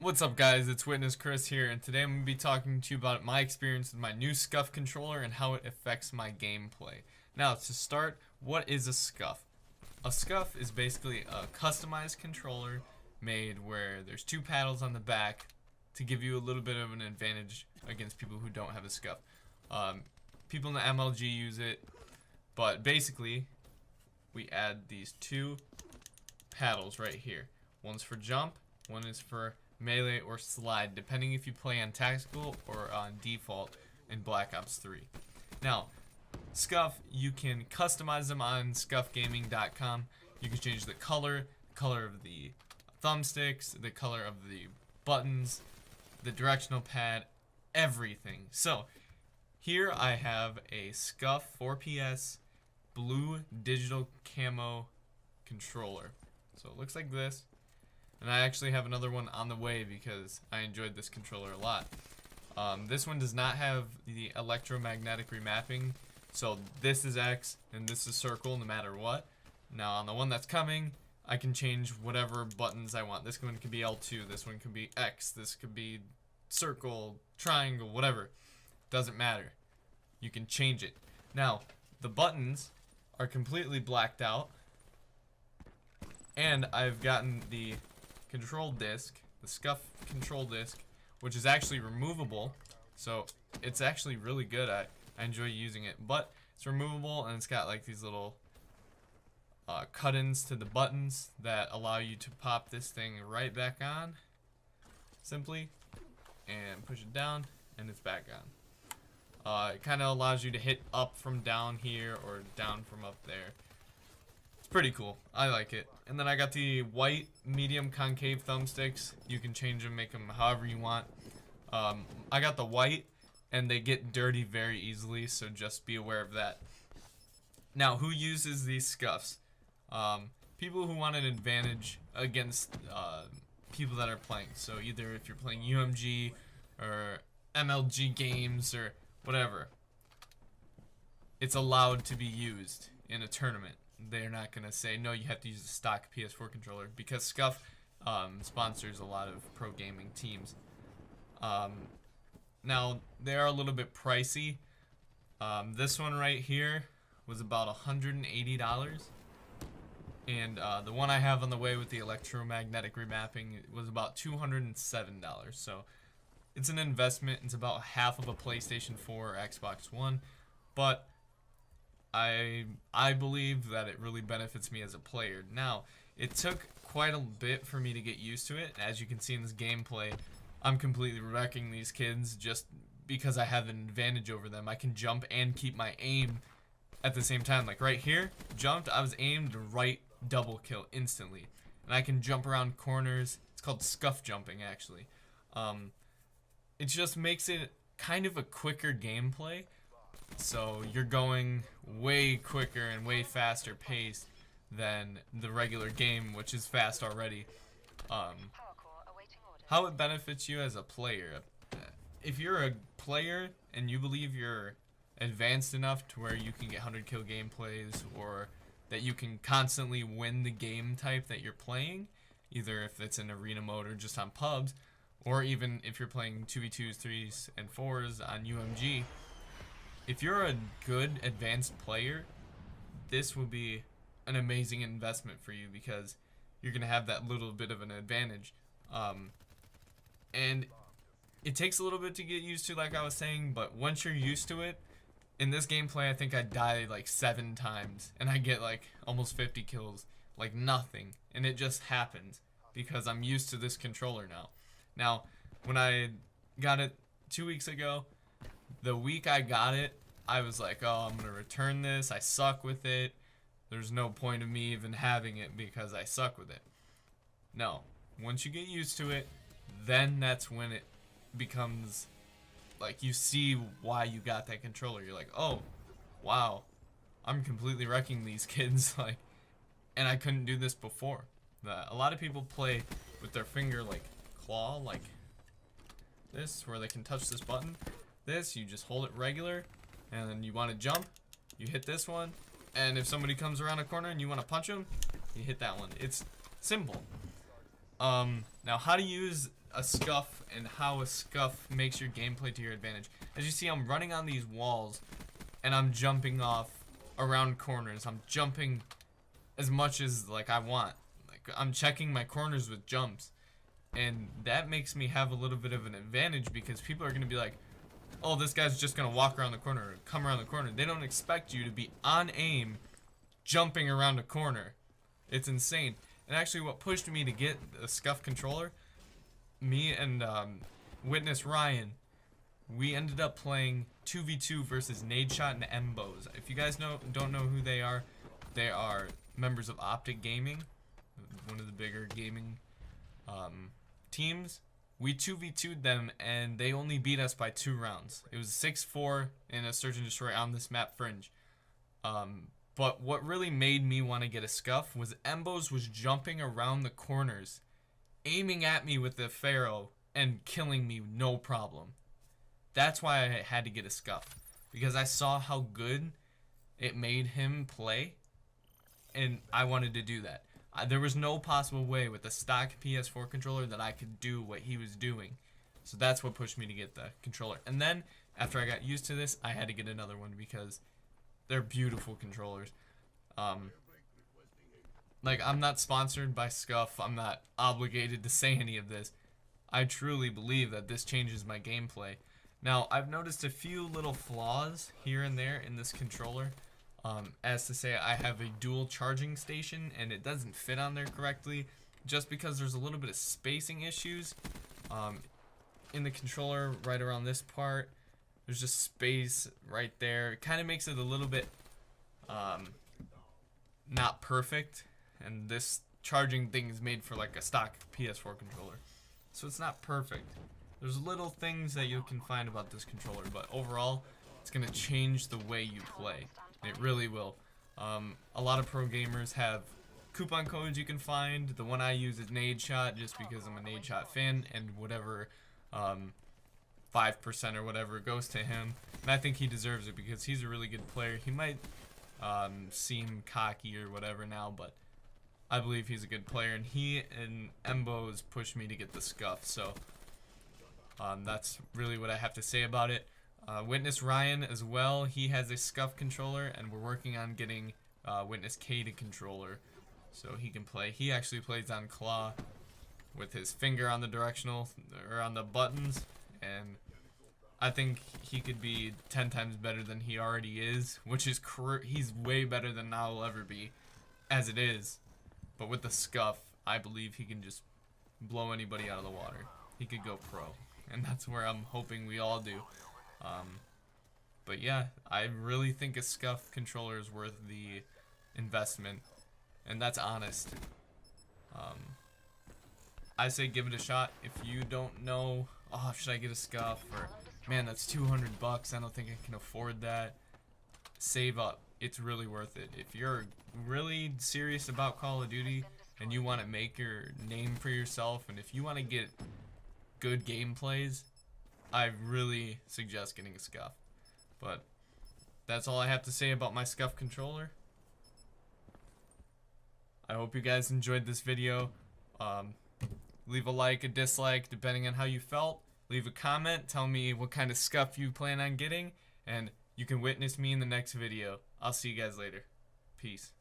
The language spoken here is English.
What's up, guys? It's Witness Chris here, and today I'm going to be talking to you about my experience with my new Scuff controller and how it affects my gameplay. Now, to start, what is a Scuff? A Scuff is basically a customized controller made where there's two paddles on the back to give you a little bit of an advantage against people who don't have a Scuff. People in the MLG use it, but basically, we add these two paddles right here. One's for jump, one is for melee or slide, depending if you play on tactical or on default in Black Ops 3. Now, Scuff, you can customize them on scuffgaming.com. You can change the color of the thumbsticks, the color of the buttons, the directional pad, everything. So, here I have a Scuff 4PS blue digital camo controller. So it looks like this. And I actually have another one on the way because I enjoyed this controller a lot. This one does not have the electromagnetic remapping, so this is X and this is circle no matter what. Now on the one that's coming, I can change whatever buttons I want. This one could be L2, this one could be X, this could be circle, triangle, whatever. Doesn't matter. You can change it. Now, the buttons are completely blacked out, and I've gotten the control disc, the Scuff control disc, which is actually removable, so it's actually really good. I enjoy using it, but it's removable and it's got like these little cut-ins to the buttons that allow you to pop this thing right back on simply and push it down and it's back on. It kind of allows you to hit up from down here or down from up there. Pretty cool. I like it. And then I got the white medium concave thumbsticks. You can change them, make them however you want. I got the white, and they get dirty very easily, so just be aware of that. Now, who uses these Scuffs? People who want an advantage against people that are playing. So either if you're playing UMG or MLG games or whatever, it's allowed to be used in a tournament. They're not going to say, no, you have to use a stock PS4 controller, because Scuff sponsors a lot of pro gaming teams. Now, they are a little bit pricey. This one right here was about $180. And the one I have on the way with the electromagnetic remapping was about $207. So, it's an investment. It's about half of a PlayStation 4 or Xbox One. But I believe that it really benefits me as a player. Now, it took quite a bit for me to get used to it. As you can see in this gameplay, I'm completely wrecking these kids just because I have an advantage over them. I can jump and keep my aim at the same time. Like right here, jumped, I was aimed right double kill instantly. And I can jump around corners. It's called Scuff jumping, actually. It just makes it kind of a quicker gameplay. So you're going way quicker and way faster paced than the regular game, which is fast already. How it benefits you as a player. If you're a player and you believe you're advanced enough to where you can get 100 kill gameplays, or that you can constantly win the game type that you're playing, either if it's in arena mode or just on pubs, or even if you're playing 2v2s, 3s, and 4s on UMG, if you're a good advanced player, this will be an amazing investment for you because you're going to have that little bit of an advantage. And it takes a little bit to get used to, like I was saying, but once you're used to it, in this gameplay I think I died like 7 times and I get like almost 50 kills, like nothing, and it just happens because I'm used to this controller now. Now, when I got it 2 weeks ago, the week I got it, I was like, oh, I'm going to return this. I suck with it. There's no point of me even having it because I suck with it. No. Once you get used to it, then that's when it becomes like you see why you got that controller. You're like, oh, wow. I'm completely wrecking these kids. Like, and I couldn't do this before. A lot of people play with their finger like claw, like this, where they can touch this button. This, you just hold it regular, and then you want to jump, you hit this one, and if somebody comes around a corner and you want to punch them, you hit that one. It's simple. Now, how to use a Scuff and how a Scuff makes your gameplay to your advantage. As you see, I'm running on these walls and I'm jumping off around corners. I'm jumping as much as like I want. Like I'm checking my corners with jumps. And that makes me have a little bit of an advantage because people are going to be like, oh, this guy's just going to walk around the corner or come around the corner. They don't expect you to be on aim jumping around a corner. It's insane. And actually what pushed me to get a Scuff controller, me and Witness Ryan, we ended up playing 2v2 versus Nadeshot and Embos. If you guys don't know who they are members of Optic Gaming, one of the bigger gaming teams. We 2v2'd them and they only beat us by 2 rounds. It was 6-4 in a Search and Destroy on this map Fringe. But what really made me want to get a Scuff was Embos was jumping around the corners, aiming at me with the Pharaoh and killing me no problem. That's why I had to get a Scuff, because I saw how good it made him play and I wanted to do that. There was no possible way with the stock PS4 controller that I could do what he was doing. So that's what pushed me to get the controller. And then, after I got used to this, I had to get another one because they're beautiful controllers. Like, I'm not sponsored by Scuff. I'm not obligated to say any of this. I truly believe that this changes my gameplay. Now, I've noticed a few little flaws here and there in this controller. As to say, I have a dual charging station and it doesn't fit on there correctly just because there's a little bit of spacing issues in the controller right around this part. There's just space right there. It kind of makes it a little bit not perfect, and this charging thing is made for like a stock PS4 controller, so it's not perfect. There's little things that you can find about this controller, but overall it's gonna change the way you play. It really will. A lot of pro gamers have coupon codes you can find. The one I use is Nadeshot just because I'm a Nadeshot fan, and whatever 5% or whatever goes to him. And I think he deserves it because he's a really good player. He might seem cocky or whatever now, but I believe he's a good player, and he and Embos pushed me to get the Scuff. So that's really what I have to say about it. Witness Ryan as well, he has a Scuff controller, and we're working on getting Witness K a controller so he can play. He actually plays on Claw with his finger on the directional or on the buttons, and I think he could be 10 times better than he already is, which is he's way better than I will ever be as it is. But with the Scuff, I believe he can just blow anybody out of the water. He could go pro, and that's where I'm hoping we all do. But yeah, I really think a Scuff controller is worth the investment, and that's honest. I say give it a shot. If you don't know, oh, should I get a Scuff, or man, that's $200, I don't think I can afford that, save up. It's really worth it. If you're really serious about Call of Duty and you want to make your name for yourself, and if you want to get good gameplays, I really suggest getting a Scuff. But that's all I have to say about my Scuff controller. I hope you guys enjoyed this video. Leave a like, a dislike, depending on how you felt. Leave a comment, tell me what kind of Scuff you plan on getting, and you can witness me in the next video. I'll see you guys later. Peace.